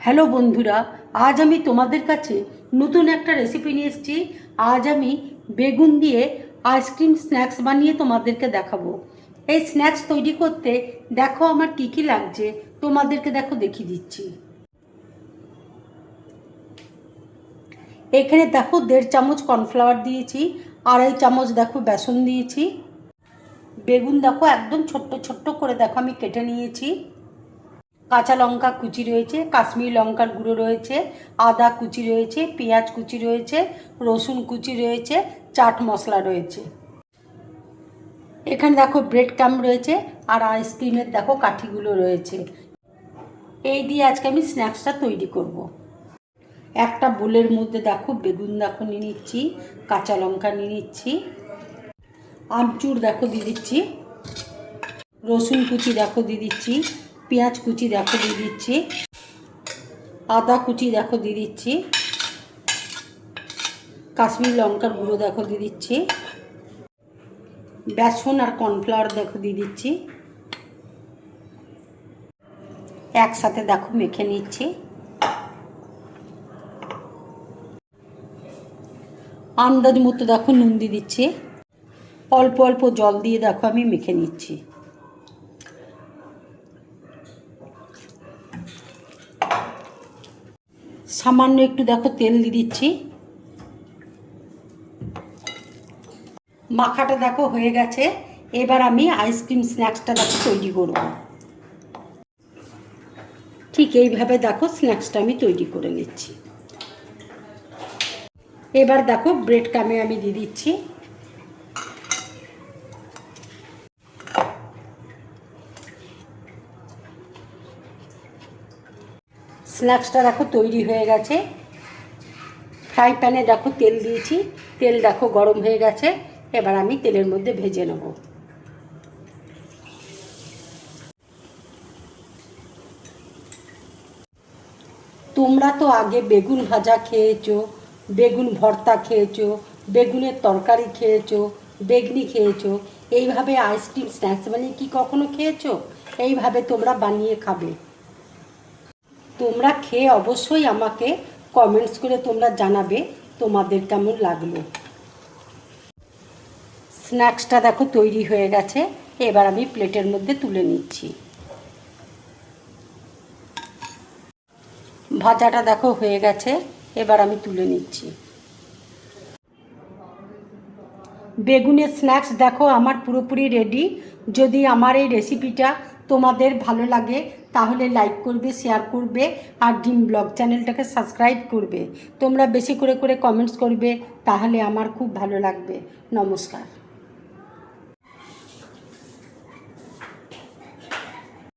Hello বন্ধুরা, আজ আমি তোমাদের কাছে নতুন একটা রেসিপি নিয়ে এসেছি। আজ আমি বেগুন দিয়ে আইসক্রিম স্ন্যাক্স বানিয়ে তোমাদেরকে দেখাবো। এই স্ন্যাক্স তৈরি করতে দেখো আমার কি কি লাগছে, তোমাদেরকে দেখো দেখিয়ে দিচ্ছি। এখানে দেখো 1.5 চামচ কর্নফ্লাওয়ার দিয়েছি, 2.5 চামচ দেখো বেসন দিয়েছি। বেগুন দেখো একদম ছোট্ট ছোট্ট করে দেখো আমি কেটে নিয়েছি। কাঁচা লঙ্কা কুচি রয়েছে, কাশ্মীরি লঙ্কার গুঁড়ো রয়েছে, আদা কুচি রয়েছে, পেঁয়াজ কুচি রয়েছে, রসুন কুচি রয়েছে, চাট মশলা রয়েছে। এখানে দেখো ব্রেড ক্রাম্ব রয়েছে আর আইসক্রিমের দেখো কাঠিগুলো রয়েছে। এই দিয়ে আজকে আমি স্ন্যাক্সটা তৈরি করব। একটা বোলের মধ্যে দেখো বেগুন দেখো নিয়ে নিচ্ছি, কাঁচা লঙ্কা নিয়ে নিচ্ছি, আমচুর দেখো দিয়ে দিচ্ছি, রসুন কুচি দেখো দিয়ে দিচ্ছি, পেঁয়াজ কুচি দেখো দিয়ে দিচ্ছি, আদা কুচি দেখো দিয়ে দিচ্ছি, কাশ্মীরি লঙ্কার গুঁড়ো দেখো দিয়ে দিচ্ছি, বেসন আর কর্নফ্লাওয়ার দেখো দিয়ে দিচ্ছি। একসাথে দেখো মেখে নিচ্ছি। আন্দাজ মতো দেখো নুন দিয়ে দিচ্ছি, অল্প অল্প জল দিয়ে দেখো আমি মেখে নিচ্ছি। সামান্য একটু দেখো তেল দিয়ে দিচ্ছি। মাখাটা দেখো হয়ে গেছে। এবার আমি আইসক্রিম স্ন্যাক্সটা দেখো তৈরি করব। ঠিক এইভাবে দেখো স্ন্যাক্সটা আমি তৈরি করে নিচ্ছি। এবার দেখো ব্রেড ক্রাম্বে আমি দিয়ে দিচ্ছি। স্ন্যাক্সটা দেখো তৈরি হয়ে গেছে। ফ্রাই প্যানে দেখো তেল দিয়েছি, তেল দেখো গরম হয়ে গেছে। এবার আমি তেলের মধ্যে ভেজে নেব। তোমরা তো আগে বেগুন ভাজা খেয়েছো, বেগুন ভর্তা খেয়েছো, বেগুনের তরকারি খেয়েছো, বেগনি খেয়েছো। এইভাবে আইসক্রিম স্ন্যাক্স বানিয়ে কি কখনো খেয়েছো? এইভাবে তোমরা বানিয়ে খাবে। তোমরা খেয়ে অবশ্যই আমাকে কমেন্টস করে তোমরা জানাবে তোমাদের কেমন লাগলো। স্ন্যাক্সটা দেখো তৈরি হয়ে গেছে। এবার আমি প্লেটের মধ্যে তুলে নিচ্ছি। ভাজাটা দেখো হয়ে গেছে। এবার আমি তুলে নিচ্ছি। বেগুনের স্ন্যাক্স দেখো আমার পুরোপুরি রেডি। যদি আমার এই রেসিপিটা তোমাদের ভালো লাগে তাহলে লাইক করবে, শেয়ার করবে আর ডিম ব্লগ চ্যানেলটাকে সাবস্ক্রাইব করবে। তোমরা বেশি করে কমেন্টস করবে, তাহলে আমার খুব ভালো লাগবে। নমস্কার।